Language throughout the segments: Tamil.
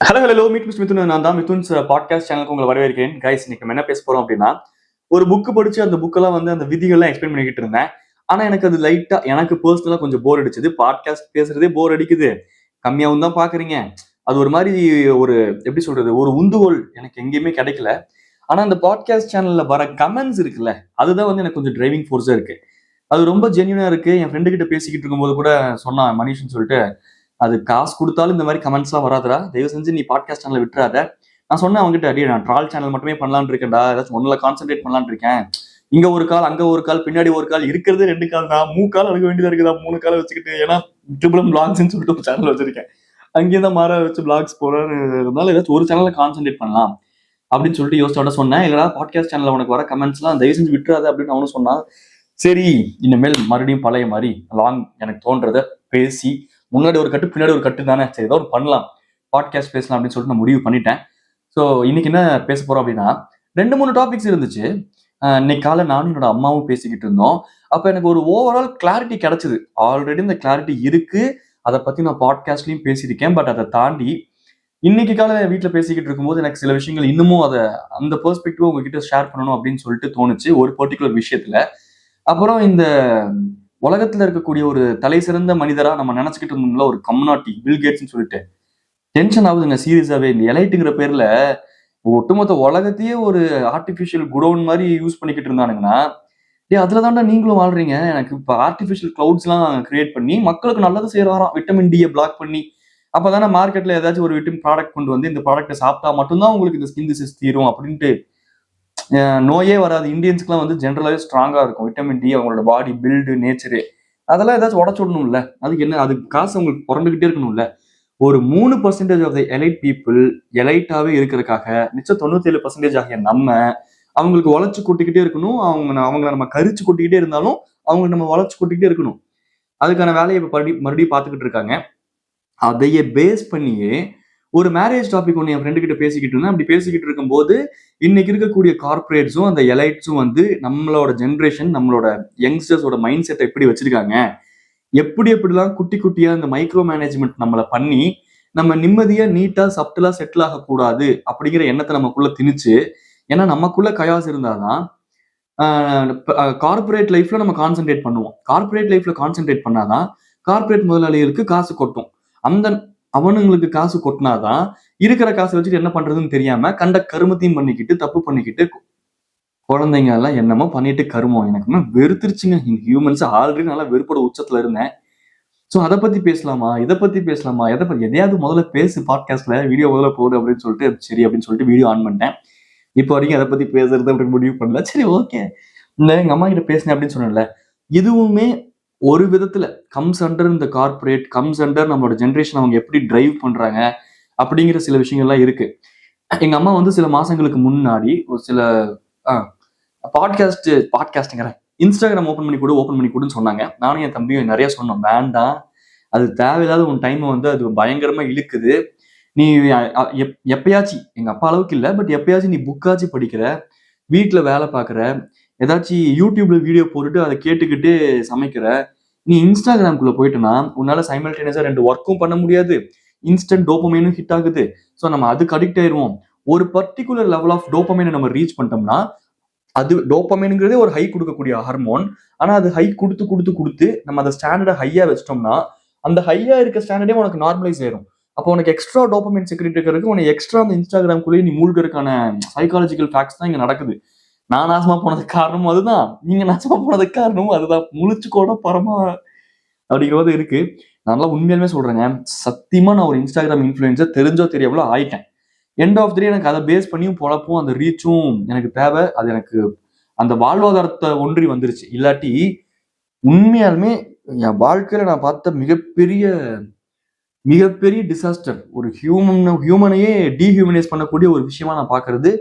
Hello meet miss Mithun. நான் தான் மிதுன்ஸ் பாட்காஸ்ட் சேனலுக்கு உங்களை வரவேற்கிறேன். கைஸ், இன்னைக்கு நம்ம என்ன பேச போறோம் அப்படின்னா, ஒரு புக் படிச்சு அந்த புக்கெல்லாம் அந்த விதிகள்லாம் எக்ஸ்பிளைன் பண்ணிக்கிட்டு இருந்தேன். ஆனா எனக்கு அது லைட்டா எனக்கு பர்சனலா கொஞ்சம் போர் அடிச்சது. பாட்காஸ்ட் பேசுறதே போர் அடிக்குது, கம்மியாவும் தான் பாக்குறீங்க. அது ஒரு மாதிரி ஒரு எப்படி சொல்றது, ஒரு உந்துகோல் எனக்கு எங்கேயுமே கிடைக்கல. ஆனா அந்த பாட்காஸ்ட் சேனல்ல வர கமெண்ட்ஸ் இருக்குல்ல, அதுதான் எனக்கு கொஞ்சம் டிரைவிங் ஃபோர்ஸா இருக்கு. அது ரொம்ப ஜென்யூனா இருக்கு. என் ஃப்ரெண்டு கிட்ட பேசிக்கிட்டு இருக்கும்போது கூட சொன்னான், மனிஷ்னு சொல்லிட்டு, அது காசு கொடுத்தாலும் இந்த மாதிரி கமெண்ட்ஸ்லாம் வராதுடா, தயவு செஞ்சு நீ பாட்காஸ்ட் சேனல் விட்டுறாத. நான் சொன்னேன் அவங்ககிட்ட, அடியே நான் ட்ரால் சேனல் மட்டுமே பண்ணலான்னு இருக்கேன்டா, ஏதாச்சும் ஒன்னுல கான்சென்ட்ரேட் பண்ணலான்னு இருக்கேன். இங்க ஒரு கால், அங்க ஒரு கால், பின்னாடி ஒரு கால், இருக்கிறது 2 கால் தான், 3 கால் அனுக்க வேண்டியதா இருக்குதா, 3 கால் வச்சுக்கிட்டு. ஏன்னா ட்ரிபிள் பிளாக்ஸ்ன்னு சொல்லிட்டு ஒரு சேனல் வச்சிருக்கேன். அங்கேயும் தான் மாற வச்சு பிளாக்ஸ் போறதுனால ஏதாச்சும் ஒரு சேனல்ல கான்சென்ட்ரேட் பண்ணலாம் அப்படின்னு சொல்லிட்டு யோசிச்சோட சொன்னேன். இல்லடா பாட்காஸ்ட் சேனல்ல உனக்கு வர கமெண்ட்ஸ்லாம் தயவு செஞ்சு விட்டுறாத அப்படின்னு அவனும் சொன்னான். சரி, இனிமேல் மறுபடியும் பழைய மாதிரி எனக்கு தோன்றத பேசி, முன்னாடி ஒரு கட்டு பின்னாடி ஒரு கட்டு தானே, சரி ஏதோ ஒரு பண்ணலாம், பாட்காஸ்ட் பேசலாம் அப்படின்னு சொல்லிட்டு நான் முடிவு பண்ணிட்டேன். ஸோ இன்னைக்கு என்ன பேச போறோம் அப்படின்னா, 2-3 டாபிக்ஸ் இருந்துச்சு. இன்னைக்கு காலை நானும் என்னோட அம்மாவும் பேசிக்கிட்டு இருந்தோம். அப்ப எனக்கு ஒரு ஓவரால் கிளாரிட்டி கிடைச்சது. ஆல்ரெடி இந்த கிளாரிட்டி இருக்கு, அதை பத்தி நான் பாட்காஸ்ட்லயும் பேசியிருக்கேன். பட் அதை தாண்டி இன்னைக்கு காலை வீட்டில் பேசிக்கிட்டு இருக்கும்போது எனக்கு சில விஷயங்கள் இன்னமும் அதை அந்த பெர்ஸ்பெக்டிவ் உங்ககிட்ட ஷேர் பண்ணணும் அப்படின்னு சொல்லிட்டு தோணுச்சு ஒரு பர்டிகுலர் விஷயத்துல. அப்புறம் இந்த உலகத்துல இருக்கக்கூடிய ஒரு தலை சிறந்த மனிதரா நம்ம நினைச்சுக்கிட்டு இருந்தோம்ல, ஒரு கம்யூனாட்டி, பில்கேட்ஸ்ன்னு சொல்லிட்டு, டென்ஷன் ஆகுதுங்க சீரியஸாவே. இந்த எலைட்டுங்கிற பேர்ல ஒட்டுமொத்த உலகத்தையே ஒரு ஆர்டிபிஷியல் குடோன் மாதிரி யூஸ் பண்ணிக்கிட்டு இருந்தானுங்கன்னா, அதுல தாண்டா நீங்களும் வாழ்றீங்க. எனக்கு இப்ப ஆர்டிபிஷியல் கிளவுட்ஸ் எல்லாம் கிரியேட் பண்ணி மக்களுக்கு நல்லது செய்யறாராம், விட்டமின் டியை பிளாக் பண்ணி. அப்பதானே மார்க்கெட்ல ஏதாச்சும் ஒரு விட்டமின் ப்ராடக்ட் கொண்டு வந்து, இந்த ப்ராடக்ட்டை சாப்பிட்டா மட்டும்தான் உங்களுக்கு இந்த ஸ்கின் டிசீஸ் தீரும் அப்படின்ட்டு நோயே வராது. இந்தியன்ஸ்க்குலாம் ஜென்ரலாவே ஸ்ட்ராங்கா இருக்கும் விட்டமின் டி, அவங்களோட பாடி பில்டு நேச்சரு. அதெல்லாம் ஏதாச்சும் உடச்சு விடணும்ல, அதுக்கு என்ன, அதுக்கு காசு உங்களுக்கு புரண்டுகிட்டே இருக்கணும்ல. ஒரு 3% ஆஃப் த எலைட் பீப்புள் எலைட்டாவே இருக்கிறதுக்காக மிச்சம் 97% ஆகிய நம்ம அவங்களுக்கு வளர்ச்சி கூட்டிக்கிட்டே இருக்கணும். அவங்கள நம்ம கரிச்சு கொட்டிக்கிட்டே இருந்தாலும் அவங்க நம்ம வளர்ச்சி கூட்டிக்கிட்டே இருக்கணும். அதுக்கான வேலையை இப்ப மறுபடியும் பார்த்துக்கிட்டு இருக்காங்க. அதையே பேஸ் பண்ணியே ஒரு மேரேஜ் டாபிக் ஒன்று என் ஃப்ரெண்டு கிட்ட பேசிக்கிட்டு இருந்தேன். அப்படி பேசிக்கிட்டு இருக்கும்போது இன்னைக்கு இருக்கக்கூடிய கார்பரேட்ஸும் அந்த எலைட்ஸும் நம்மளோட ஜென்ரேஷன், நம்மளோட யங்ஸ்டர்ஸோட மைண்ட் செட்டை எப்படி வச்சிருக்காங்க, எப்படிலாம் குட்டி குட்டியா இந்த மைக்ரோ மேனேஜ்மெண்ட் நம்மளை பண்ணி நம்ம நிம்மதியா நீட்டா சப்டலா செட்டில் ஆகக்கூடாது அப்படிங்கிற எண்ணத்தை நமக்குள்ள திணிச்சு. ஏன்னா நமக்குள்ள கயாஸ் இருந்தாதான் கார்பரேட் லைஃப்ல நம்ம கான்சென்ட்ரேட் பண்ணுவோம். கார்பரேட் லைஃப்ல கான்சென்ட்ரேட் பண்ணாதான் கார்பரேட் முதலாளிகளுக்கு காசு கொட்டும். அந்த அவனுங்களுக்கு காசு கொட்டினாதான் இருக்கிற காசை வச்சுட்டு என்ன பண்றதுன்னு தெரியாம கண்ட கருமத்தையும் பண்ணிக்கிட்டு தப்பு பண்ணிக்கிட்டு குழந்தைங்க எல்லாம் என்னமோ பண்ணிட்டு கருமம். எனக்கு வெறுத்துருச்சுங்க ஹியூமன்ஸ். ஆல்ரெடி நல்லா வெறுப்போட உச்சத்துல இருந்தேன். ஸோ அதை பத்தி பேசலாமா, இதை பத்தி பேசலாமா, எதையாவது முதல்ல பேசு பாட்காஸ்ட்ல, வீடியோ முதல்ல போடு அப்படின்னு சொல்லிட்டு சரி அப்படின்னு சொல்லிட்டு வீடியோ ஆன் பண்ணிட்டேன். இப்போ வரைக்கும் அதை பத்தி பேசுறது அப்படின்னு முடிவு பண்ணல. சரி, ஓகே. இந்த எங்க அம்மா கிட்ட பேசினேன் அப்படின்னு சொன்னேன்ல, இதுவுமே ஒரு விதத்துல கம்ஸ் அண்டர் இந்த கார்பரேட், கம்ஸ் அண்டர் நம்மளோட ஜென்ரேஷன், அவங்க எப்படி டிரைவ் பண்றாங்க அப்படிங்கிற சில விஷயங்கள்லாம் இருக்கு. எங்க அம்மா சில மாசங்களுக்கு முன்னாடி ஒரு சில பாட்காஸ்ட்ங்கிறேன், இன்ஸ்டாகிராம் ஓப்பன் பண்ணி கொடுன்னு சொன்னாங்க. நானும் என் தம்பியும் நிறைய சொன்னோம், வேண்டாம், அது தேவையில்லாத உன் டைமை அது பயங்கரமா இழுக்குது. நீ எப்பயாச்சும், எங்க அப்பா அளவுக்கு இல்லை, பட் எப்பயாச்சும் நீ புக்காச்சும் படிக்கிற, வீட்டுல வேலை பார்க்குற, ஏதாச்சும் யூடியூப்ல வீடியோ போட்டுட்டு அதை கேட்டுக்கிட்டே சமைக்கிற, நீ இன்ஸ்டாகிராம்குள்ள போயிட்டனா உன்னால சைமல்டேனியஸா 2 ஒர்க்கும் பண்ண முடியாது, இன்ஸ்டன்ட் டோபமைனும் ஹிட் ஆகுது. ஸோ நம்ம அதுக்கு அடிக்ட் ஆயிருவோம். ஒரு பர்டிகுலர் லெவல் ஆஃப் டோபமைனை நம்ம ரீச் பண்ணிட்டோம்னா, அது டோபமைனுங்கிறதே ஒரு ஹை கொடுக்கக்கூடிய ஹார்மோன். ஆனா அது ஹை கொடுத்து கொடுத்து கொடுத்து நம்ம அதை ஸ்டாண்டர்டை ஹையா வச்சிட்டோம்னா, அந்த ஹையா இருக்க ஸ்டாண்டர்டே உனக்கு நார்மலைஸ் ஆயிரும். அப்போ உனக்கு எக்ஸ்ட்ரா டோபமைன் செக்ரெட் இருக்கிறதுக்கு உனக்கு எக்ஸ்ட்ரா அந்த இன்ஸ்டாகிராம்குள்ளேயே நீ மூழ்கிறதுக்கான சைக்காலஜிக்கல் ஃபேக்ட்ஸ் தான் இங்க நடக்குது. நான் நாசமா போனதுக்கு காரணமும் அதுதான், நீங்க நாசமா போனதுக்கு காரணமும் அதுதான். முழிச்சு கூட பரமா அப்படிங்கிறது இருக்கு. நல்லா உண்மையாலுமே சொல்றேங்க, சத்தியமா நான் ஒரு இன்ஸ்டாகிராம் இன்ஃபுளுசர் தெரிஞ்சோ தெரியாமலோ ஆயிட்டேன். எண்ட் ஆஃப் த்ரீ எனக்கு அதை பேஸ் பண்ணியும் பொழப்பும் அந்த ரீச்சும் எனக்கு தேவை. அது எனக்கு அந்த வாழ்வாதாரத்தை ஒன்றி வந்துருச்சு. இல்லாட்டி உண்மையாலுமே என் வாழ்க்கையில நான் பார்த்த மிகப்பெரிய டிசாஸ்டர், ஒரு ஹியூமனையே டீஹியூமனைஸ் பண்ணக்கூடிய ஒரு விஷயமா நான் பாக்குறது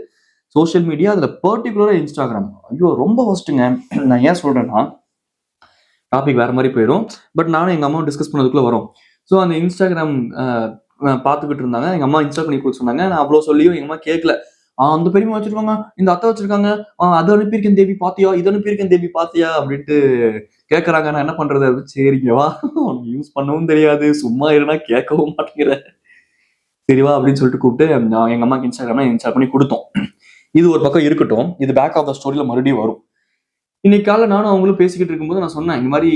சோசியல் மீடியா, அதுல பர்டிகுலரா இன்ஸ்டாகிராம். ஐயோ ரொம்ப ஒஸ்ட்டுங்க. நான் ஏன் சொல்றேன்னா, டாபிக் வேற மாதிரி போயிடும், பட் நானும் எங்க அம்மாவும் டிஸ்கஸ் பண்ணதுக்குள்ள வரும். ஸோ அந்த இன்ஸ்டாகிராம் பார்த்துக்கிட்டு இருந்தாங்க. எங்க அம்மா இன்ஸ்டால் பண்ணி கொடுக்க சொன்னாங்க. நான் அவ்வளோ சொல்லியும் எங்க அம்மா கேட்கல. அந்த பெரியமா வச்சிருக்காங்க, இந்த அத்தை வச்சிருக்காங்க, அதை அனுப்பியிருக்கேன் தேவி பாத்தியா, இதை அனுப்பியிருக்கேன் தேவி பாத்தியா அப்படின்ட்டு கேட்கறாங்க. நான் என்ன பண்றது, சரிங்கவா, உனக்கு யூஸ் பண்ணவும் தெரியாது, சும்மா இருனா கேட்கவும் மாட்டேங்கிற. சரிவா அப்படின்னு சொல்லிட்டு கூப்பிட்டு எங்க அம்மாக்கு இன்ஸ்டாகிராம்ல இன்ஸ்டால் பண்ணி கொடுத்தோம். இது ஒரு பக்கம் இருக்கட்டும், இது பேக் ஆஃப் த ஸ்டோரியில மறுபடியும் வரும். இன்னைக்கு காலைல நானும் அவங்களும் பேசிக்கிட்டு இருக்கும்போது நான் சொன்னேன், இந்த மாதிரி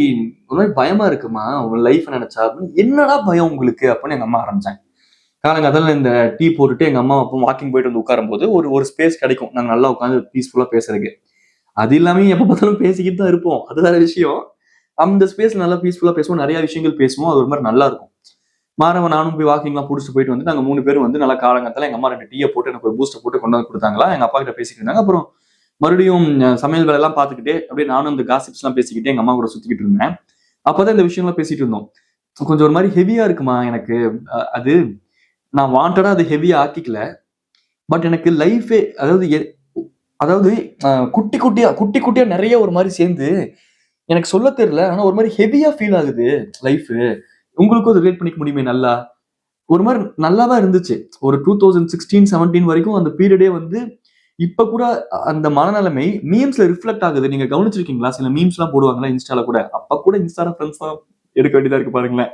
ஒரு மாதிரி பயமா இருக்குமா உங்க லைஃப் நினைச்சா அப்படின்னு. என்னடா பயம் உங்களுக்கு அப்படின்னு எங்க அம்மா ஆரம்பிச்சாங்க. காலங்காத்தால இந்த டீ போட்டுட்டு எங்க அம்மா அப்போ வாக்கிங் போயிட்டு வந்து உட்காரும் போது ஒரு ஸ்பேஸ் கிடைக்கும், நாங்க நல்லா உட்காந்து பீஸ்ஃபுல்லா பேசுறதுக்கு. அது இல்லாம எப்ப பார்த்தாலும் பேசிக்கிட்டு தான் இருப்போம், அது வேற விஷயம். அந்த ஸ்பேஸ் நல்லா பீஸ்ஃபுல்லா பேசுவோம், நிறைய விஷயங்கள் பேசுவோம், அது ஒரு மாதிரி நல்லா இருக்கும். மாறவன் நானும் போய் வாக்கிங்லாம் பிடிச்சிட்டு போயிட்டு வந்து நாங்க 3 பேரும் வந்து நல்லா காலங்காத்தால எங்க அம்மா 2 டீயை போட்டு எனக்கு ஒரு பூஸ்டர் போட்டு கொண்டு வந்து கொடுத்தாங்களா. எங்க அப்பா கிட்ட பேசிட்டு இருந்தாங்க. அப்புறம் மறுபடியும் சமையல் வேலை எல்லாம் பார்த்துக்கிட்டே அப்படியே நானும் இந்த காசிப்ஸ் எல்லாம் பேசிக்கிட்டே எங்க அம்மா கூட சுத்திக்கிட்டு இருந்தேன். அப்பதான் இந்த விஷயம்லாம் பேசிட்டு இருந்தோம். கொஞ்சம் ஒரு மாதிரி ஹெவியா இருக்குமா எனக்கு. அது நான் வாண்டடா அது ஹெவியா ஆக்கிக்கல. பட் எனக்கு லைஃபே அதாவது குட்டி குட்டியா நிறைய ஒரு மாதிரி சேர்ந்து எனக்கு சொல்ல தெரியல. ஆனா ஒரு மாதிரி ஹெவியா ஃபீல் ஆகுது லைஃப். உங்களுக்கும் ரிலேட் பண்ணிக்க முடியுமே நல்லா. ஒரு மாதிரி நல்லாதான் இருந்துச்சு. ஒரு 2016-17 வரைக்கும் அந்த பீரியடே வந்து இப்ப கூட அந்த மனநிலைமை மீம்ஸ்ல ரிஃப்ளெக்ட் ஆகுது. நீங்க கவனிச்சிருக்கீங்களா? சில மீம்ஸ் எல்லாம் போடுவாங்களா இன்ஸ்டால கூட. அப்ப கூட இன்ஸ்டால ஃப்ரெண்ட்ஸ் தான் எடுக்க வேண்டியதா இருக்கு பாருங்களேன்.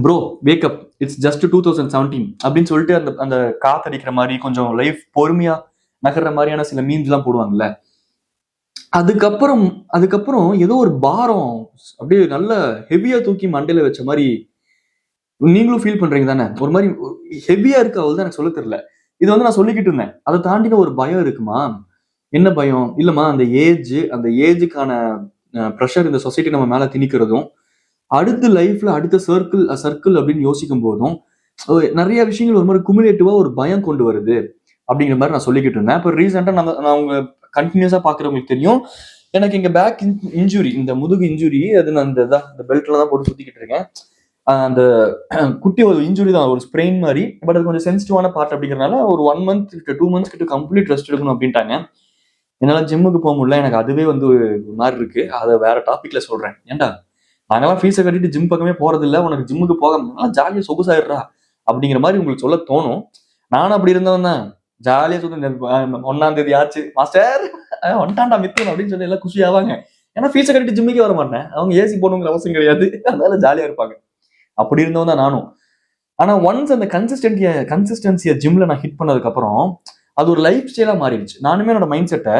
ப்ரோ வேக்கப் இட்ஸ் ஜஸ்ட் 2017 அப்படின்னு சொல்லிட்டு அந்த அந்த காத்தடிக்கிற மாதிரி கொஞ்சம் லைஃப் பொறுமையா நகர்ற மாதிரியான சில மீம்ஸ் எல்லாம் போடுவாங்கல்ல. அதுக்கப்புறம் ஏதோ ஒரு பாரம் அப்படியே நல்ல ஹெவியா தூக்கி மண்டையில வச்ச மாதிரி நீங்களும் ஃபீல் பண்றீங்க தானே? ஒரு மாதிரி ஹெவியா இருக்கு, அவள் தான் எனக்கு சொல்ல தெரியல. இது வந்து நான் சொல்லிக்கிட்டு இருந்தேன். அதை தாண்டின ஒரு பயம் இருக்குமா? என்ன பயம்? இல்லம்மா அந்த ஏஜுக்கான ப்ரெஷர் இந்த சொசைட்டி நம்ம மேல திணிக்கிறதும், அடுத்த லைஃப்ல அடுத்த சர்க்கிள் அப்படின்னு யோசிக்கும் போதும் நிறைய விஷயங்கள் ஒரு மாதிரி குமுலேட்டிவா ஒரு பயம் கொண்டு வருது அப்படிங்கிற மாதிரி நான் சொல்லிக்கிட்டு இருந்தேன். இப்போ ரீசெண்டா நான் உங்க கண்டினியூஸா பாக்குறவங்களுக்கு தெரியும், எனக்கு இங்க பேக் இன்ஜுரி, இந்த முதுகு இன்ஜுரி, அது நான் இந்த பெல்ட்ல தான் போட்டு சுத்திக்கிட்டு இருக்கேன். அந்த குட்டி ஒரு இன்ஜுரி தான், ஒரு ஸ்ப்ரெயின் மாதிரி. பட் அது கொஞ்சம் சென்சிட்டிவான பார்ட் அப்படிங்கிறனால ஒரு 1 month 2 months கிட்ட கம்ப்ளீட் ரெஸ்ட் எடுக்கணும் அப்படின்ட்டாங்க. என்னால ஜிம்முக்கு போக முடியல. எனக்கு அதுவே வந்து ஒரு மாதிரி இருக்கு. அதை வேற டாபிக்ல சொல்றேன். ஏன்டா நாங்கெல்லாம் ஃபீஸை கட்டிட்டு ஜிம் பக்கமே போறது இல்லை, உனக்கு ஜிம்முக்கு போக ஜாலியா சொகுசாயிடுறா அப்படிங்கிற மாதிரி உங்களுக்கு சொல்ல தோணும். நானும் அப்படி இருந்தவன் தான். ஜாலியா சொல்லுங்க, 1ஆம் தேதி ஆச்சு மாஸ்டர் வந்துட்டான்டா மித்தூன் அப்படின்னு சொல்லி எல்லாம் குஷி ஆவாங்க. ஏன்னா ஃபீஸை கட்டிட்டு ஜிம்முக்கே வர மாட்டேன், அவங்க ஏசி போடணுங்கிற அவசியம் கிடையாது, அதனால ஜாலியா இருப்பாங்க. அப்படி இருந்தவன் தான் நானும். ஆனா ஒன்ஸ் அந்த கன்சிஸ்டன்சியை ஜிம்ல நான் ஹிட் பண்ணதுக்கு அப்புறம் அது ஒரு லைஃப் ஸ்டைலா மாறிடுச்சு. நானுமே என்னோட மைண்ட் செட்டை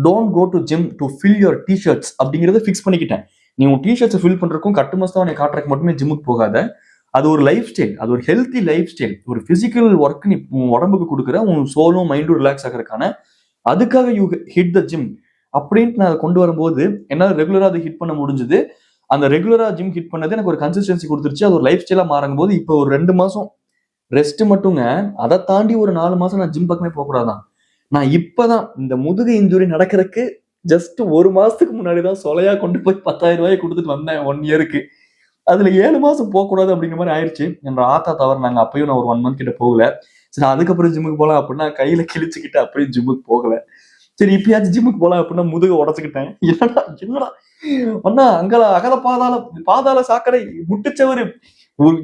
don't go to gym to fill your t-shirts அப்படிங்கறத ஃபிக்ஸ் பண்ணிக்கிட்டேன். நீ உன் டிஷர்ட்ஸை ஃபில் பண்றதுக்கும் கட்டுமஸ்தான் உன்னை காட்டுறதுக்கு மட்டுமே ஜிம்முக்கு போகாத. அது ஒரு லைஃப் ஸ்டைல், அது ஒரு ஹெல்த்தி லைஃப் ஸ்டைல். ஒரு பிசிக்கல் ஒர்க் நீ உன் உடம்புக்கு கொடுக்குற, உன் சோலும் மைண்டும் ரிலாக்ஸ் ஆகிறதுக்கான, அதுக்காக யூ ஹிட் த ஜிம் அப்படின்ட்டு நான் அதை கொண்டு வரும்போது என்னால் ரெகுலரா அதை ஹிட் பண்ண முடிஞ்சது. அந்த ரெகுலரா ஜிம் ஹிட் பண்ணது எனக்கு ஒரு கன்சிஸ்டன்சி கொடுத்துருச்சு. அது ஒரு லைஃப் ஸ்டைலா மாறும் போது இப்போ ஒரு 2 மாசம் ரெஸ்ட் மட்டுங்க. அதை தாண்டி ஒரு 4 மாசம் நான் ஜிம் பக்கமே போகக்கூடாதான். நான் இப்பதான் இந்த முதுகு இன்ஜுரி நடக்கிறதுக்கு ஜஸ்ட் 1 மாசத்துக்கு முன்னாடிதான் சொலையா கொண்டு போய் 10,000 ரூபாய் கொடுத்துட்டு வந்தேன் 1 இயருக்கு. அதுல 7 மாசம் போகக்கூடாது அப்படிங்கிற மாதிரி ஆயிடுச்சு. என்ற ஆத்தா தவறுனாங்க. அப்பயும் நான் ஒரு 1 month கிட்ட போகல. சரி அதுக்கப்புறம் ஜிம்முக்கு போகலாம் அப்படின்னா கையில கிழிச்சுக்கிட்டு அப்படியும் ஜிம்முக்கு போகல. சரி இப்பயாச்சும் ஜிம்முக்கு போகலாம் அப்படின்னா முதுக உடச்சுக்கிட்டேன். என்னடா அண்ணா அங்கல அகல பாதாள சாக்கடை முட்டுச்சவரு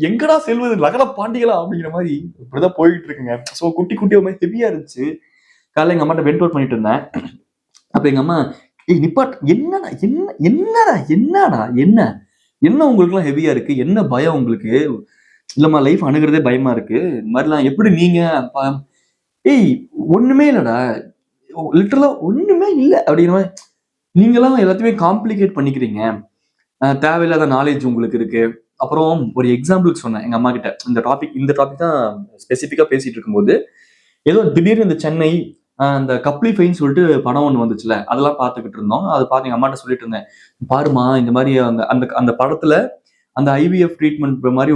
எங்கடா செல்வது லகல பாண்டிகளா அப்படிங்கிற மாதிரி இப்படிதான் போயிட்டு இருக்குங்க. ஸோ குட்டி ஹெவியா இருந்துச்சு. காலைல எங்க அம்மாட்ட வென்ட் அவுட் பண்ணிட்டு இருந்தேன். அப்ப எங்க அம்மா நிப்பாட், என்னடா என்ன உங்களுக்கு எல்லாம் ஹெவியா இருக்கு, என்ன பயம் உங்களுக்கு? இல்லம்மா லைஃப் அணுகிறதே பயமா இருக்கு, இந்த மாதிரிலாம் எப்படி நீங்க ஒண்ணுமே இல்லடா, லிட்டரலா ஒண்ணுமே இல்லை அப்படிங்கிற மாதிரி. நீங்களாம் எல்லாத்தையுமே காம்ப்ளிகேட் பண்ணிக்கிறீங்க, தேவையில்லாத நாலேஜ் உங்களுக்கு இருக்கு. அப்புறம் ஒரு எக்ஸாம்பிளுக்கு சொன்னேன் எங்க அம்மா கிட்ட. இந்த டாபிக் தான் ஸ்பெசிஃபிக்கா பேசிட்டு இருக்கும்போது ஏதோ திடீர்னு இந்த சென்னை அந்த கப்ளிஃபைன்னு சொல்லிட்டு படம் ஒன்று வந்துச்சுல, அதெல்லாம் பார்த்துக்கிட்டு இருந்தோம். அது பார்த்து எங்க அம்மாட்ட சொல்லிட்டு இருந்தேன், பாருமா இந்த மாதிரி அந்த படத்துல அந்த IVF ட்ரீட்மெண்ட் மாதிரி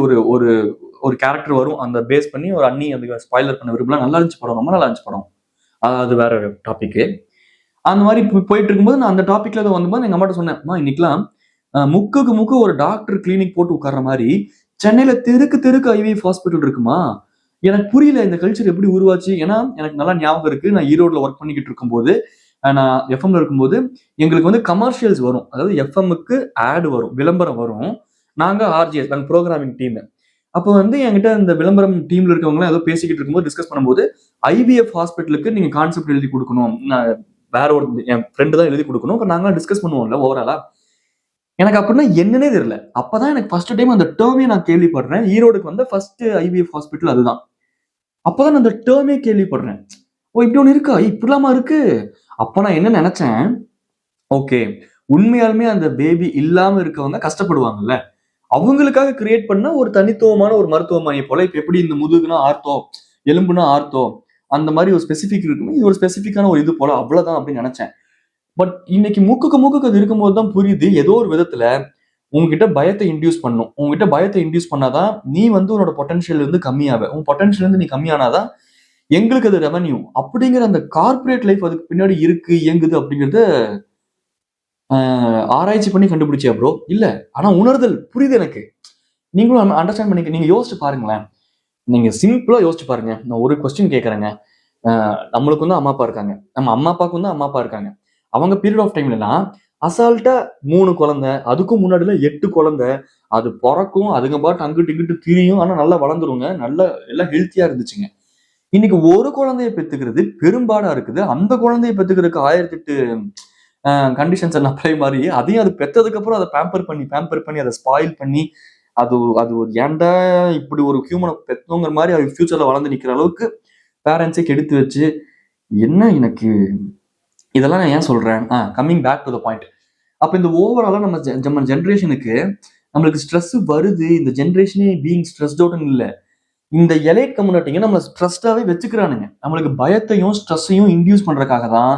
ஒரு கேரக்டர் வரும். அந்த பேஸ் பண்ணி ஒரு அண்ணி, அதுக்கு ஸ்பாய்லர் பண்ண விரும்பல, நல்லா இருந்துச்சு படம், ரொம்ப நல்லா இருந்துச்சு படம். அது வேற டாபிக்கு. அந்த மாதிரி போயிட்டு இருக்கும்போது நான் அந்த டாபிக்ல வந்தபோது எங்க அம்மாட்ட சொன்னேன், இன்னைக்கெல்லாம் முக்கு ஒரு டாக்டர் கிளினிக் போட்டு உட்கார்ற மாதிரி சென்னையில தெருக்கு IVF ஹாஸ்பிட்டல் இருக்குமா? எனக்கு புரியல இந்த கல்ச்சர் எப்படி உருவாச்சு. ஏன்னா எனக்கு நல்லா ஞாபகம் இருக்கு, நான் ஈரோட்ல ஒர்க் பண்ணிக்கிட்டு இருக்கும்போது, நான் எஃப்எம்ல இருக்கும்போது எங்களுக்கு வந்து கமர்ஷியல்ஸ் வரும். அதாவது எஃப்எம்முக்கு ஆட் வரும், விளம்பரம் வரும். நாங்க RJs, நாங்க ப்ரோக்ராமிங் டீம். அப்போ வந்து என்கிட்ட இந்த விளம்பரம் டீம்ல இருக்கவங்க ஏதோ பேசிக்கிட்டு இருக்கும்போது டிஸ்கஸ் பண்ணும்போது, IVF ஹாஸ்பிட்டலுக்கு நீங்க கான்செப்ட் எழுதி கொடுக்கணும், வேற ஒரு என் ஃப்ரெண்டு தான் எழுதி கொடுக்கணும். நாங்களாம் டிஸ்கஸ் பண்ணுவோம்ல ஓவராலா. எனக்கு அப்படின்னா என்னன்னே தெரியல. அப்பதான் எனக்கு ஃபர்ஸ்ட் டைம் அந்த டேர்மே நான் கேள்விப்படுறேன். ஈரோடுக்கு வந்த ஃபர்ஸ்ட் IVF ஹாஸ்பிட்டல் அதுதான். அப்பதான் நான் அந்த டேர்மே கேள்விப்படுறேன். ஓ, இப்படி ஒண்ணு இருக்கா? இப்படிலாமா இருக்கு? அப்ப நான் என்ன நினைச்சேன், ஓகே, உண்மையாலுமே அந்த பேபி இல்லாம இருக்கவங்க கஷ்டப்படுவாங்கல்ல, அவங்களுக்காக கிரியேட் பண்ண ஒரு தனித்துவமான ஒரு மருத்துவமனை போல. இப்ப எப்படி இந்த முதுகுனா ஆர்த்தோ, எலும்புனா ஆர்த்தோ, அந்த மாதிரி ஒரு ஸ்பெசிபிக் இருக்குமே, இது ஒரு ஸ்பெசிபிக்கான ஒரு இது போல, அவ்வளவுதான் அப்படின்னு நினைச்சேன். பட் இன்னைக்கு மூக்குக்கு மூக்குக்கு அது இருக்கும்போது தான் புரியுது, ஏதோ ஒரு விதத்துல உங்ககிட்ட பயத்தை இன்டியூஸ் பண்ணும். உங்ககிட்ட பயத்தை இன்டியூஸ் பண்ணாதான் நீ வந்து உன்னோட பொட்டன்ஷியல் இருந்து கம்மியாவ. உன் பொட்டன்ஷியல் இருந்து நீ கம்மியானாதான் எங்களுக்கு அது ரெவன்யூ அப்படிங்கிற அந்த கார்பரேட் லைஃப் அதுக்கு பின்னாடி இருக்கு, இயங்குது அப்படிங்கறத ஆராய்ச்சி பண்ணி கண்டுபிடிச்சியா ப்ரோ? இல்ல. ஆனா உணர்தல் புரியுது எனக்கு. நீங்களும் அண்டர்ஸ்டாண்ட் பண்ணிக்க. நீங்க யோசிச்சு பாருங்களேன். நீங்க சிம்பிளா யோசிச்சு பாருங்க. நான் ஒரு கொஸ்டின் கேட்கறேங்க. நம்மளுக்கு வந்து அம்மா அப்பா இருக்காங்க. நம்ம அம்மா அப்பாவுக்கு வந்து அம்மா அப்பா இருக்காங்க. அவங்க பீரியட் ஆஃப் டைம்லலாம் அசால்ட்டா 3 குழந்தை, அதுக்கும் முன்னாடில 8 குழந்தை, அது பிறக்கும், அதுங்க பாட்டு அங்கிட்டு இங்கிட்டு திரியும். ஆனா நல்லா வளர்ந்துருங்க. நல்லா எல்லாம் ஹெல்த்தியா இருந்துச்சுங்க. இன்னைக்கு ஒரு குழந்தைய பெத்துக்கிறது பெரும்பாடா இருக்குது. அந்த குழந்தைய பெத்துக்கிறதுக்கு 1008 கண்டிஷன்ஸ் அண்ட் அப்ளை மாதிரி, அதையும் அது பெத்ததுக்கு அப்புறம் அதை பேம்பர் பண்ணி அதை ஸ்பாயில் பண்ணி, அது அது ஒரு ஏன்டா இப்படி ஒரு ஹியூமனை பெத்தோங்கிற மாதிரி அது ஃபியூச்சர்ல வளர்ந்து நிக்கிற அளவுக்கு பேரண்ட்ஸே கெடுத்து வச்சு, என்ன எனக்கு இதெல்லாம் நான் ஏன் சொல்றேன்? Coming back to the point. அப்ப இந்த ஓவராலா நம்ம ஜென்ரேஷனுக்கு நம்மளுக்கு ஸ்ட்ரெஸ் வருது. இந்த ஜென்ரேஷனே பீயிங் ஸ்ட்ரெஸ்ட் அவுட்னு இல்ல, இந்த எலைட் கம்யூனிட்டிங்க நம்மள ஸ்ட்ரெஸ்டாவே வச்சுக்கிறானுங்க. நம்மளுக்கு பயத்தையும் ஸ்ட்ரெஸ்ஸையும் இன்டியூஸ் பண்றதுக்காக தான்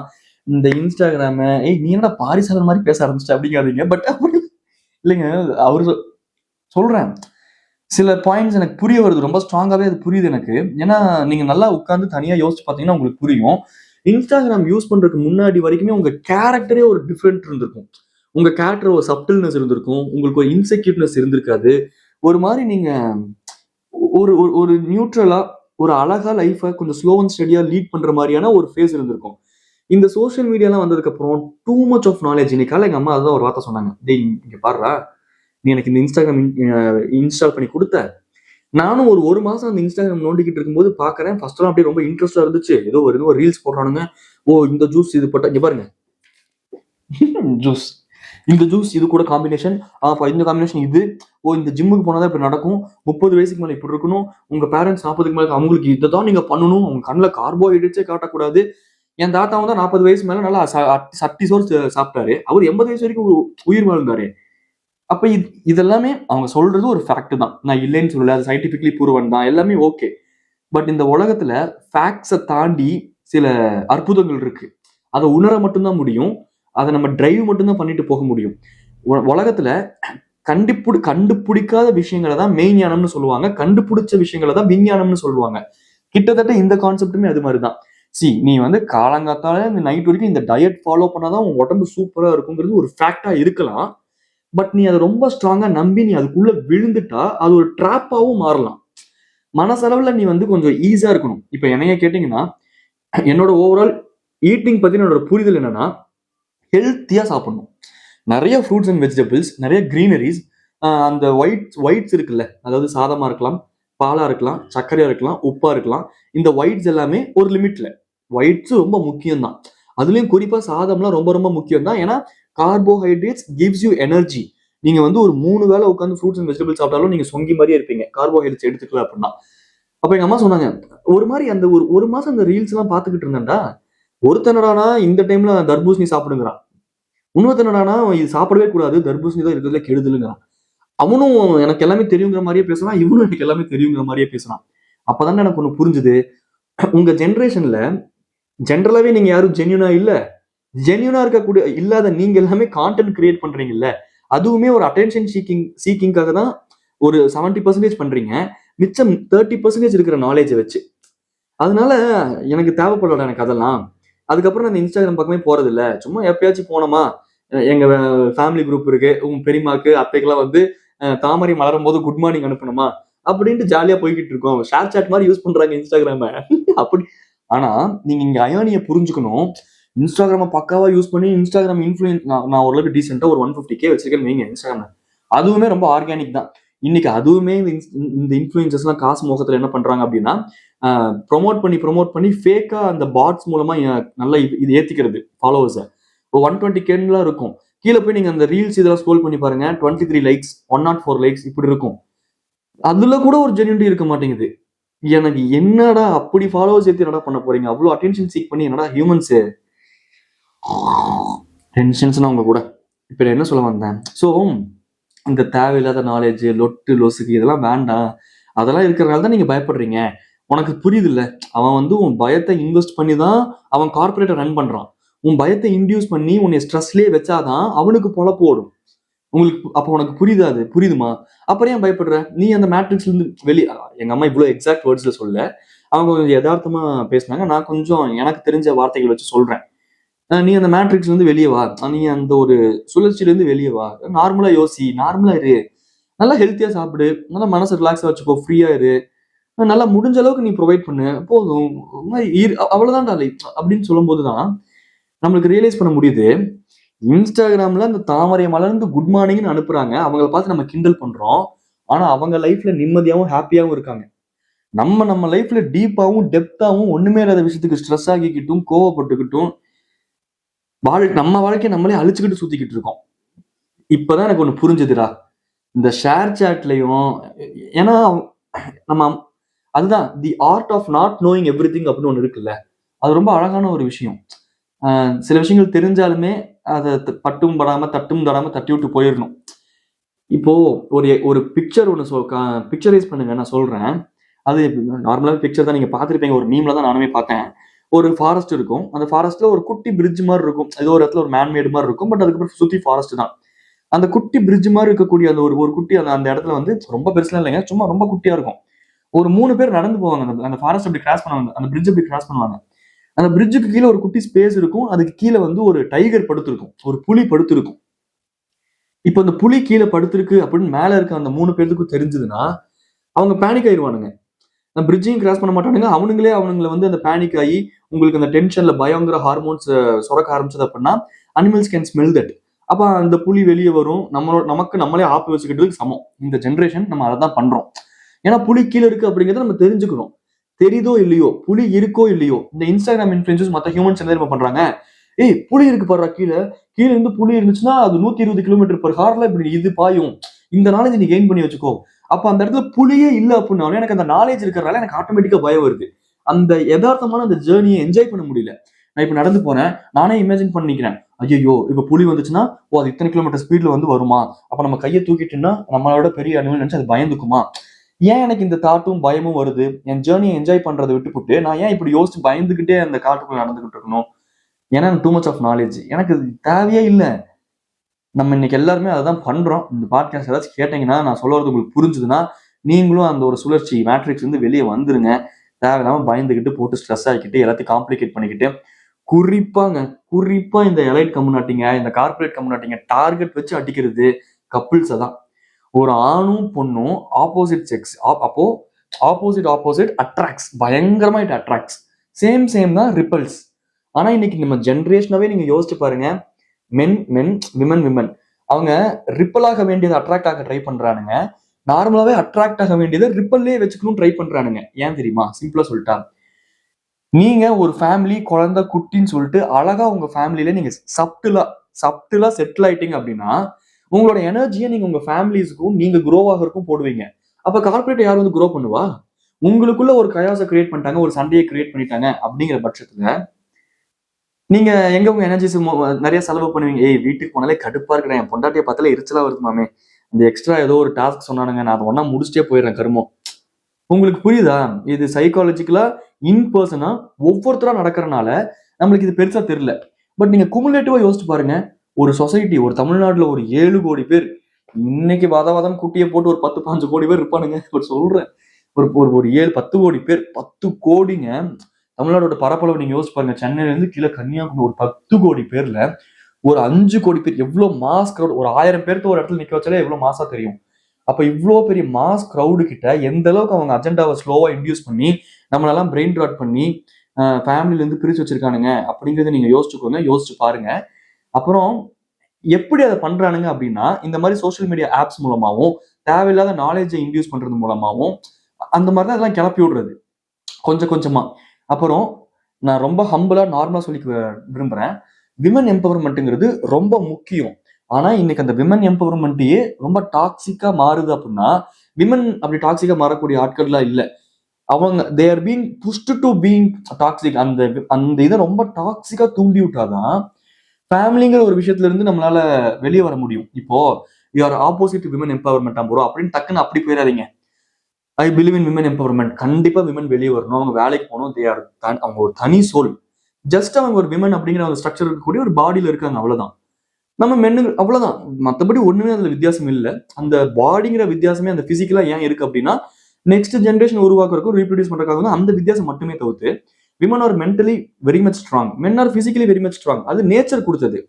இந்த இன்ஸ்டாகிராம, ஏய் நீ என்ன பாரிசாலன் மாதிரி பேச ஆரம்பிச்சிட்ட அப்படிங்காதீங்க. பட் அப்படி இல்லைங்க, அவரு சொல்றேன். சில பாயிண்ட்ஸ் எனக்கு புரிய வருது. ரொம்ப ஸ்ட்ராங்காவே அது புரியுது எனக்கு. ஏன்னா நீங்க நல்லா உட்கார்ந்து தனியா யோசிச்சு பாத்தீங்கன்னா உங்களுக்கு புரியும். இன்ஸ்டாகிராம் யூஸ் பண்றதுக்கு முன்னாடி வரைக்குமே உங்க கேரக்டரே ஒரு டிஃப்ரெண்ட் இருந்திருக்கும். உங்க கேரக்டர் ஒரு சப்டில்னஸ் இருந்திருக்கும். உங்களுக்கு ஒரு இன்செக்யூர்னஸ் இருந்திருக்காது. ஒரு மாதிரி நீங்க ஒரு ஒரு நியூட்ரலா, ஒரு அழகா லைஃப கொஞ்சம் ஸ்லோ அண்ட் ஸ்டடியா லீட் பண்ற மாதிரியான ஒரு ஃபேஸ் இருந்திருக்கும். இந்த சோசியல் மீடியாலாம் வந்ததுக்கு அப்புறம் டூ மச் ஆஃப் நாலேஜ். இன்னைக்கால எங்க அம்மா அதான் ஒரு வார்த்தை சொன்னாங்க, டேய் இங்க பாருடா, நீ எனக்கு இந்த இன்ஸ்டாகிராம் இன்ஸ்டால் பண்ணி கொடுத்த, நானும் ஒரு மாசம் அந்த இன்ஸ்டாகிராம் நோண்டிக்கிட்டு இருக்கும்போது பாக்குறேன். ஃபர்ஸ்ட் எல்லாம் அப்படியே ரொம்ப இன்ட்ரெஸ்டா இருந்துச்சு. ஏதோ ஒரு ரீல்ஸ் போடுறானுங்க. ஓ இந்த ஜூஸ் இது போட்டா இங்க பாருங்க, ஜூஸ், இந்த ஜூஸ் இது கூட காம்பினேஷன், இந்த காம்பினேஷன் இது, ஓ இந்த ஜிம்முக்கு போனாதான் இப்படி நடக்கும், 30 வயசுக்கு மேல இப்படி இருக்கணும், உங்க பேரண்ட்ஸ் 40க்கு மேல அவங்களுக்கு இதை தான் நீங்க பண்ணணும், உங்க கண்ணில் கார்போஹைட்ரேட்ஸே காட்டக்கூடாது. என் தாத்தாவும் தான் 40 வயசு மேல நல்லா சட்டி சோறு சாப்பிட்டாரு. அவர் 80 வயசு வரைக்கும் உயிர் வாழ்ந்தாரு. அப்ப இதெல்லாமே அவங்க சொல்றது ஒரு ஃபேக்ட் தான். நான் இல்லைன்னு சொல்லல, அது சயின்டிபிக்லி ப்ரூவன் தான், எல்லாமே ஓகே. பட் இந்த உலகத்துல ஃபேக்ட்ஸை தாண்டி சில அற்புதங்கள் இருக்கு. அதை உணர மட்டும்தான் முடியும். அதை நம்ம டிரைவ் மட்டும்தான் பண்ணிட்டு போக முடியும். உலகத்துல கண்டுபிடிக்காத விஷயங்களை தான் மெய்ஞானம்னு சொல்லுவாங்க. கண்டுபிடிச்ச விஷயங்களை தான் விஞ்ஞானம்னு சொல்லுவாங்க. கிட்டத்தட்ட இந்த கான்செப்டுமே அது மாதிரிதான். நீ வந்து காலங்காத்தால இந்த நைட் வரைக்கும் இந்த டயட் ஃபாலோ பண்ணாதான் உன் உடம்பு சூப்பரா இருக்குங்கிறது ஒரு ஃபேக்டா இருக்கலாம். பட் நீ அதை ரொம்ப ஸ்ட்ராங்கா நம்பி நீ அதுக்குள்ள விழுந்துட்டா அது ஒரு ட்ராப்பாவும் மாறலாம். மனசளவுல நீ வந்து கொஞ்சம் ஈஸியா இருக்கணும். இப்ப என்னைய கேட்டீங்கன்னா, என்னோட ஓவரால் ஈட்டிங் பத்தி என்னோட புரிதல் என்னன்னா, ஹெல்த்தியா சாப்பிடணும். நிறைய ஃப்ரூட்ஸ் அண்ட் வெஜிடபிள்ஸ், நிறைய கிரீனரிஸ், அந்த ஒயிட்ஸ் இருக்குல்ல, அதாவது சாதமா இருக்கலாம், பாலா இருக்கலாம், சர்க்கரையா இருக்கலாம், உப்பா இருக்கலாம். இந்த ஒயிட்ஸ் எல்லாமே ஒரு லிமிட்ல. ஒயிட்ஸ் ரொம்ப முக்கியம் தான். அதுலயும் குறிப்பா சாதம்லாம் ரொம்ப ரொம்ப முக்கியம் தான். ஏன்னா கார்போஹைட்ரேட்ஸ் கிவ்ஸ் யூ எனர்ஜி. நீங்க வந்து ஒரு 3 வேளை உட்காந்து ஃப்ரூட்ஸ் அண்ட் வெஜிடபிள்ஸ் சாப்பிட்டாலும் நீங்க சொங்கி மாதிரியே இருப்பீங்க, கார்போஹைட்ரேட்ஸ் எடுத்துக்கல அப்படின்னா. அப்ப எங்க அம்மா சொன்னாங்க, ஒரு மாதிரி அந்த ஒரு மாசம் அந்த ரீல்ஸ் எல்லாம் பாத்துக்கிட்டு இருந்தேன்டா. ஒருத்தனடானா இந்த டைம்ல தர்பூசணி சாப்பிடுங்கிறான், இன்னொருத்தனடானா இது சாப்பிடவே கூடாது, தர்பூசணி தான் இருக்கிறதுல கெடுதலுங்கிறான். அவனும் எனக்கு எல்லாமே தெரியுங்கிற மாதிரியே பேசுறான், இவனும் எனக்கு எல்லாமே தெரியுங்கிற மாதிரியே பேசுறான். அப்பதான் எனக்கு ஒண்ணு புரிஞ்சுது, உங்க ஜென்ரேஷன்ல ஜென்ரலாவே நீங்க யாரும் ஜென்யூனா இல்ல. ஜென்யூனா இருக்கக்கூடிய இல்லாத நீங்க எல்லாமே கான்டென்ட் கிரியேட் பண்றீங்கல்ல, அதுவுமே ஒரு அட்டென்ஷன் சீக்கிங்காக தான் ஒரு 70% பண்றீங்க. மிச்சம் 30% இருக்கிற நாலேஜை வச்சு. அதனால எனக்கு தேவைப்படல எனக்கு அதெல்லாம். அதுக்கப்புறம் நான் இன்ஸ்டாகிராம் பக்கமே போறது இல்ல. சும்மா எப்பயாச்சும் போனோமா, எங்க ஃபேமிலி குரூப் இருக்கு, உங்க பெரியமாக்கு அத்தைக்கெல்லாம் வந்து தாமரை மலரும் போது குட் மார்னிங் அனுப்பணுமா அப்படின்ட்டு ஜாலியா போய்கிட்டு இருக்கோம். ஷேர் சாட் மாதிரி யூஸ் பண்றாங்க இன்ஸ்டாகிராம. அப்படி. ஆனா நீங்க இங்க அயானிய புரிஞ்சுக்கணும். இன்ஸ்டாகிராம பக்காவா யூஸ் பண்ணி இன்ஸ்டாகிராம் இன்ஃபுளுன்ஸ், நான் ஓரளவுக்கு டீசெண்டா ஒரு 150K வச்சிருக்கேன் வைங்க இன்ஸ்டாகிராம். அதுவுமே ரொம்ப ஆர்கானிக் தான். இன்னைக்கு அதுவுமே இந்த இன்ஃபுளுசர்ஸ் எல்லாம் காசு மோகத்துல என்ன பண்றாங்க அப்படின்னா, ப்ரொமோட் பண்ணி ஃபேக்கா அந்த பாட்ஸ் மூலமா நல்லா இது ஏத்திக்கிறது ஃபாலோவர்ஸை. 120K இருக்கும். கீழே போய் நீங்க அந்த ரீல்ஸ் இதெல்லாம் ஸ்க்ரோல் பண்ணி பாருங்க, 23 லைக்ஸ், 104 லைக்ஸ் இப்படி இருக்கும். அதுல கூட ஒரு ஜென்யூனிட்டி இருக்க மாட்டேங்குது. எனக்கு என்னடா அப்படி ஃபாலோவர்ஸ் ஏத்தி என்னடா பண்ண போறீங்க? அவ்வளவு அட்டென்ஷன் சீக் பண்ணி என்னடா ஹியூமன்ஸ் டென்ஷன்ஸ்னா உங்க கூட. இப்ப நான் என்ன சொல்ல வந்தேன்? ஸோ இந்த தேவையில்லாத நாலேஜ், லொட்டு லொசுக்கு இதெல்லாம் வேண்டாம். அதெல்லாம் இருக்கிறனால தான் நீங்க பயப்படுறீங்க. உனக்கு புரியுது இல்ல, அவன் வந்து உன் பயத்தை இன்வெஸ்ட் பண்ணி தான் அவன் கார்பரேட்டை ரன் பண்றான். உன் பயத்தை இன்டியூஸ் பண்ணி உன்னை ஸ்ட்ரெஸ்லயே வச்சாதான் அவனுக்கு பொழப்பு ஓடும். உங்களுக்கு அப்போ உனக்கு புரியுதா? அது புரியுதுமா? அப்புறம் ஏன் பயப்படுற? நீ அந்த மேட்ரிக்ஸ்ல இருந்து வெளியே, எங்க அம்மா இவ்வளவு எக்ஸாக்ட் வேர்ட்ஸ்ல சொல்ல, அவங்க கொஞ்சம் யதார்த்தமா பேசினாங்க. நான் கொஞ்சம் எனக்கு தெரிஞ்ச வார்த்தைகள் வச்சு சொல்றேன். நீ அந்த மேட்ரிக்ஸ்ல இருந்து வெளியே வா, நீ அந்த ஒரு சுழற்சியில இருந்து வெளியே வா, நார்மலா யோசி, நார்மலா இரு, நல்லா ஹெல்த்தியா சாப்பிடு, நல்லா மனசை ரிலாக்ஸா வச்சுக்கோ, ஃப்ரீயா இரு, நல்லா முடிஞ்ச அளவுக்கு நீ ப்ரொவைட் பண்ணு, போதும், அவ்வளவுதான் அப்படின்னு சொல்லும் போதுதான் நம்மளுக்கு ரியலைஸ் பண்ண முடியுது. இன்ஸ்டாகிராம்ல அந்த தாமரை மலர்ந்து குட் மார்னிங்னு அனுப்புறாங்க, அவங்களை பார்த்து நம்ம கிண்டல் பண்றோம். ஆனா அவங்க லைஃப்ல நிம்மதியாவும் ஹாப்பியாவும் இருக்காங்க. நம்ம லைஃப்ல டீப்பாவும் டெப்தாவும் ஒண்ணுமே இல்லாத விஷயத்துக்கு ஸ்ட்ரெஸ் ஆகிக்கிட்டும் கோவப்பட்டுக்கிட்டும் நம்ம வாழ்க்கையை நம்மளே அழிச்சுக்கிட்டு சுத்திக்கிட்டு இருக்கோம். இப்பதான் எனக்கு ஒண்ணு புரிஞ்சுதுடா, இந்த ஷேர் சாட்லயும். ஏன்னா நம்ம அதுதான் the art of not knowing everything அப்படின்னு ஒண்ணு இருக்குல்ல, அது ரொம்ப அழகான ஒரு விஷயம். சில விஷயங்கள் தெரிஞ்சாலுமே அதை பட்டும் படாம தட்டும் தடாம தட்டி விட்டு போயிடணும். இப்போ ஒரு பிக்சர் ஒன்று பிக்சரைஸ் பண்ணுங்க, நான் சொல்றேன். அது நார்மலாக பிக்சர் தான், நீங்க பார்த்துருப்பீங்க, ஒரு மீம்ல தான் நானுமே பார்த்தேன். ஒரு ஃபாரஸ்ட் இருக்கும், அந்த ஃபாரஸ்ட்ல ஒரு குட்டி பிரிட்ஜ் மாதிரி இருக்கும், ஏதோ ஒரு இடத்துல ஒரு மேன்மேடு மாதிரி இருக்கும், பட் அதுக்கப்புறம் சுத்தி ஃபாரஸ்ட் தான். அந்த குட்டி பிரிட்ஜ் மாதிரி இருக்கக்கூடிய அந்த ஒரு குட்டி அந்த இடத்துல வந்து ரொம்ப பெருசுலாம் இல்லைங்க, சும்மா ரொம்ப குட்டியா இருக்கும். ஒரு 3 பேர் நடந்து போவாங்க, அந்த ஃபாரஸ்ட் அப்படி கிராஸ் பண்ணுவாங்க, அந்த பிரிட்ஜ் அப்படி கிராஸ் பண்ணுவாங்க. அந்த பிரிட்ஜுக்கு கீழே ஒரு குட்டி ஸ்பேஸ் இருக்கும், அதுக்கு கீழே வந்து ஒரு டைகர் படுத்திருக்கும், ஒரு புலி படுத்திருக்கும். இப்ப அந்த புலி கீழே படுத்திருக்கு அப்படின்னு மேல இருக்க அந்த 3 பேருக்கும் தெரிஞ்சதுன்னா அவங்க பேனிக் ஆயிடுவானுங்க. பிரிட்ஜையும் கிராஸ் பண்ண மாட்டானுங்க, அவனுங்களே வந்து அந்த பேனிக் ஆகி உங்களுக்கு அந்த டென்ஷன்ல பயங்கர ஹார்மோன்ஸ் சுரக்க ஆரம்பிச்சது அப்படின்னா அனிமல்ஸ் கேன் ஸ்மெல் தட். அப்ப அந்த புலி வெளியே வரும், நமக்கு நம்மளே ஆப்பு வச்சுக்கிட்டதுக்கு சமம். இந்த ஜென்ரேஷன் நம்ம அதை தான் பண்றோம். ஏன்னா புலி கீழே இருக்கு அப்படிங்கிறத நம்ம தெரிஞ்சுக்கணும். தெரியுதோ இல்லையோ, புலி இருக்கோ இல்லையோ, இந்த இன்ஸ்டாகிராம் இன்ஃபுளுசர்ஸ் மற்ற ஹியூமன்ஸ் என்ன பண்றாங்க, புலி இருக்கு பாரு, கீழே இருந்து புலி இருந்துச்சுன்னா அது 120 km/h இப்படி இது பாயும், இந்த நாலேஜ் நீ கெயின் பண்ணி வச்சுக்கோ. அப்ப அந்த இடத்துல புலியே இல்ல அப்படின்னாலும் எனக்கு அந்த நாலேஜ் இருக்கிறனால எனக்கு ஆட்டோமேட்டிக்கா பயம் வருது. அந்த யதார்த்தமான அந்த ஜேர்னியை என்ஜாய் பண்ண முடியல. நான் இப்ப நடந்து போறேன், நானே இமேஜின் பண்ணிக்கிறேன், ஐயோ இப்ப புலி வந்துச்சுன்னா அது இத்தனை கிலோமீட்டர் ஸ்பீட்ல வந்து வருமா, அப்ப நம்ம கையை தூக்கிட்டுன்னா நம்மளோட பெரிய அனிமல் நினைச்சு அது பயந்துக்குமா? ஏன் எனக்கு இந்த தாட்டும் பயமும் வருது? என் ஜேர்னியை என்ஜாய் பண்றதை விட்டுப்புட்டு நான் ஏன் இப்படி யோசிச்சு பயந்துகிட்டே அந்த காட்டுக்குள்ள நடந்துகிட்டு இருக்கணும்? ஏன்னா டூ மச் ஆஃப் நாலேஜ் எனக்கு தேவையே இல்லை. நம்ம இன்னைக்கு எல்லாருமே அதான் பண்றோம். இந்த பாட்காஸ்ட் ஏதாச்சும் கேட்டீங்கன்னா, நான் சொல்றது உங்களுக்கு புரிஞ்சுதுன்னா நீங்களும் அந்த ஒரு சுழற்சி மேட்ரிக்ஸ் இருந்து வெளியே வந்துருங்க. தேவையில்லாம பயந்துகிட்டு போட்டு ஸ்ட்ரெஸ் ஆகிக்கிட்டு எல்லாத்தையும் காம்ப்ளிகேட் பண்ணிக்கிட்டு, குறிப்பா இந்த எலைட் கம்யூனிட்டிங்க, இந்த கார்பரேட் கம்யூனிட்டிங்க டார்கெட் வச்சு அடிக்கிறது கப்பிள்ஸை தான். ஒரு ஆணும் பொண்ணும் ஆப்போசிட் செக்ஸ், அப்போ ஆப்போசிட் அட்ராக்ட்ஸ், பயங்கரமா இட் அட்ராக்ட்ஸ். சேம் தான் ரிப்பல்ஸ். ஆனா இன்னைக்கு நம்ம ஜென்ரேஷனாவே நீங்க யோசிச்சு பாருங்க, மென் விமன் அவங்க ரிப்பல் ஆக வேண்டியதை அட்ராக்ட் ஆக ட்ரை பண்றானுங்க, நார்மலாவே அட்ராக்ட் ஆக வேண்டியதை ரிப்பல்லே வச்சுக்கணும் ட்ரை பண்றானுங்க. ஏன் தெரியுமா? சிம்பிளா சொல்லிட்டா, நீங்க ஒரு ஃபேமிலி குழந்தை குட்டின்னு சொல்லிட்டு அழகா உங்க ஃபேமிலியில நீங்க சப்டிலா செட்டில் ஆயிட்டீங்க அப்படின்னா உங்களோட எனர்ஜியை நீங்க உங்க ஃபேமிலிஸ்க்கும் நீங்க குரோ ஆகிறதுக்கும் போடுவீங்க. அப்ப கார்பரேட் யார் வந்து குரோ பண்ணுவா? உங்களுக்குள்ள ஒரு கயாசை கிரியேட் பண்ணிட்டாங்க, ஒரு சண்டையை கிரியேட் பண்ணிட்டாங்க. அப்படிங்கிற பட்சத்துல நீங்க எங்க உங்க எனர்ஜிஸ் நிறைய செலவு பண்ணுவீங்க. வீட்டுக்கு போனாலே கடுப்பா இருக்கிறேன், என் பொண்டாட்டியை பார்த்தாலே எரிச்சலா வருதுமாமே, இந்த எக்ஸ்ட்ரா ஏதோ ஒரு டாஸ்க் சொன்னானுங்க, நான் அதை ஒன்னா முடிச்சுட்டே போயிடுறேன் கருமம். உங்களுக்கு புரியுதா? இது சைக்காலஜிக்கலா இன்பர்சனா ஒவ்வொருத்தரா நடக்கிறனால நம்மளுக்கு இது பெருசா தெரியல. பட் நீங்க குமுலேட்டிவா யோசிச்சு பாருங்க, ஒரு சொசைட்டி, ஒரு தமிழ்நாட்டுல ஒரு 7 கோடி பேர் இன்னைக்கு வாதம் குட்டியை போட்டு ஒரு 10-15 கோடி பேர் இருப்பானுங்க. பட் சொல்றேன், ஒரு 7-10 கோடி பேர், 10 கோடிங்க. தமிழ்நாடோட பரப்பளவு நீங்க யோசிச்சு பாருங்க, சென்னையில இருந்து கீழே கன்னியாகுமரி ஒரு 10 கோடி பேர்ல ஒரு 5 கோடி பேர், எவ்வளவு மாஸ் கிரௌட். ஒரு 1000 பேருக்கு ஒரு இடத்துல நிக்க வச்சாலே எவ்வளவு மாசா தெரியும். அப்ப இவ்வளவு பெரிய மாஸ் கிரௌடு கிட்ட எந்த அளவுக்கு அவங்க அஜெண்டாவை ஸ்லோவா இன்டியூஸ் பண்ணி நம்மளெல்லாம் பிரெயின் ராட் பண்ணி ஃபேமிலில இருந்து பிரிச்சு வச்சிருக்கானுங்க அப்படிங்கறத நீங்க யோசிச்சு பாருங்க. அப்புறம் எப்படி அதை பண்றானுங்க அப்படின்னா, இந்த மாதிரி சோசியல் மீடியா ஆப்ஸ் மூலமாவும் தேவையில்லாத நாலேஜை இன்டியூஸ் பண்றது மூலமாவும் அந்த மாதிரி தான் இதெல்லாம் கிளப்பி விடுறது கொஞ்சம் கொஞ்சமா. அப்புறம் நான் ரொம்ப ஹம்பிளா நார்மலா சொல்லி விரும்புறேன், விமன் எம்பவர்மெண்ட்ங்கிறது ரொம்ப முக்கியம். ஆனா இன்னைக்கு அந்த விமன் எம்பவர்மெண்ட்டையே ரொம்ப டாக்ஸிக்கா மாறுது அப்படின்னா விமன் அப்படி டாக்ஸிக்கா மாறக்கூடிய ஆட்கள்லாம் இல்ல. அவங்க they are being pushed to being toxic. அந்த அந்த இதை ரொம்ப டாக்ஸிக்கா தூண்டி விட்டாதான் ஃபேமிலிங்கிற ஒரு விஷயத்துல இருந்து நம்மளால வெளியே வர முடியும். இப்போ யூஆர் ஆப்போசிட் விமன் எம்பவர்மெண்ட் போறோம் அப்படின்னு டக்குன்னு அப்படி போயிடாதீங்க. I believe in women empowerment. கண்டிப்பா விமன் வெளியே வரணும், அவங்க வேலைக்கு போகணும். தே ஆர் அவங்க ஒரு தனி சோல். ஜஸ்ட் அவங்க ஒரு விமன் அப்படிங்கிற ஒரு ஸ்ட்ரக்சர் இருக்கக்கூடிய ஒரு பாடியில இருக்காங்க, அவ்வளவுதான். நம்ம மென்னு அவ்வளவுதான். மற்றபடி ஒண்ணுமே அதுல வித்தியாசம் இல்லை. அந்த பாடிங்கிற வித்தியாசமே அந்த பிசிக்கலா ஏன் இருக்கு அப்படின்னா நெக்ஸ்ட் ஜென்ரேஷன் உருவாக்குறதுக்கும் ரீப்ரொடியூஸ் பண்றதுக்காக அந்த வித்தியாசம் மட்டுமே தவிர்த்து women R mentally very much strong, மென் R physically very much strong. அது நேச்சர் கொடுத்தது.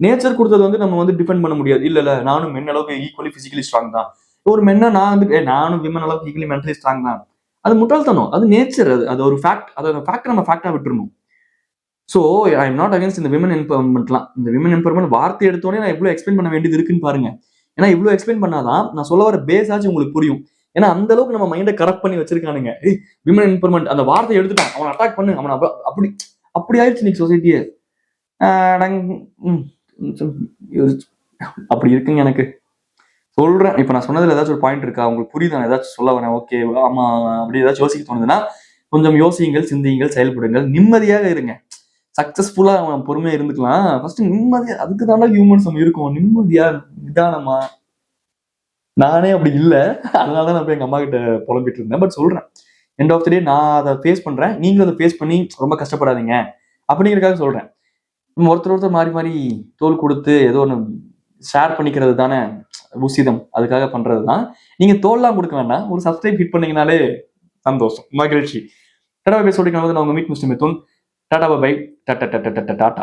நேச்சர் கொடுத்தது வந்து நம்ம வந்து டிஃபெண்ட் பண்ண முடியாது. இல்ல நானும் மென் அளவுக்கு ஈக்குவலி பிசிக்கலி ஸ்ட்ராங் தான், ஒரு மென்னா நான் வந்து நானும் விமன் அளவுக்கு ஈக்குவலி மென்டலி ஸ்ட்ராங் தான், அது முட்டாள்தனம். அது நேச்சர். அது ஒரு ஃபேக்ட். அதை ஃபேக்ட் நம்ம ஃபேக்டா விட்டுருணும். So I am not against இந்த விமன் எம்பவர்மெண்ட்லாம். இந்த விமன் எம்பவர்மெண்ட் வார்த்தை எடுத்தோடனே நான் எவ்வளவு எக்ஸ்பிளைன் பண்ண வேண்டியது இருக்குன்னு பாருங்க. ஏன்னா இவ்வளவு எக்ஸ்பிளைன் பண்ணாதான் நான் சொல்ல வர பேஸ் ஆச்சு உங்களுக்கு புரியும். ஏன்னா அந்த அளவுக்கு நம்ம மைண்டை கரெக்ட் பண்ணி வச்சிருக்கானுங்க. விமன் எம்பவர்மெண்ட் அந்த வார்த்தையை எடுத்துட்டான், அவன் அட்டாக் பண்ணு, அவன் அப்படி அப்படி ஆயிடுச்சு இன்னைக்கு சொசைட்டியே. அப்படி இருக்குங்க. எனக்கு சொல்றேன், இப்ப நான் சொன்னதுல ஏதாச்சும் ஒரு பாயிண்ட் இருக்கா உங்களுக்கு புரியுது? நான் ஏதாச்சும் சொல்ல வரேன், ஓகே ஆமா அப்படி ஏதாச்சும் யோசிக்க தோணுதுன்னா கொஞ்சம் யோசியுங்கள், சிந்தியுங்கள், செயல்படுங்கள், நிம்மதியாக இருங்க. சக்சஸ்ஃபுல்லா அவன் பொறுமையா இருந்துக்கலாம். ஃபர்ஸ்ட் நிம்மதியா, அதுக்கு தானே ஹியூமன்ஸ் நம்ம இருக்கோம். நிம்மதியா நிதானமா. நானே அப்படி இல்லை, அதனாலதான் நான் போய் எங்க அம்மா கிட்ட புலம்பிட்டு இருந்தேன். பட் சொல்றேன், எண்ட் ஆஃப் த டே நான் அதை ஃபேஸ் பண்றேன், நீங்களும் அதை ஃபேஸ் பண்ணி ரொம்ப கஷ்டப்படாதீங்க அப்படிங்கிறதுக்காக சொல்றேன். நம்ம ஒருத்தர் மாறி மாறி தோல் கொடுத்து ஏதோ ஒன்று ஷேர் பண்ணிக்கிறது தானே உசிதம். அதுக்காக பண்றது தான். நீங்க தோல்லாம் கொடுக்க வேண்டாம், ஒரு சப்ஸ்கிரைப் ஹிட் பண்ணீங்கனாலே சந்தோஷம், மகிழ்ச்சி. டாடா பை சொல்லிக்கலாம். நான் உங்க meet mister Mithun. Tata bye. Tata.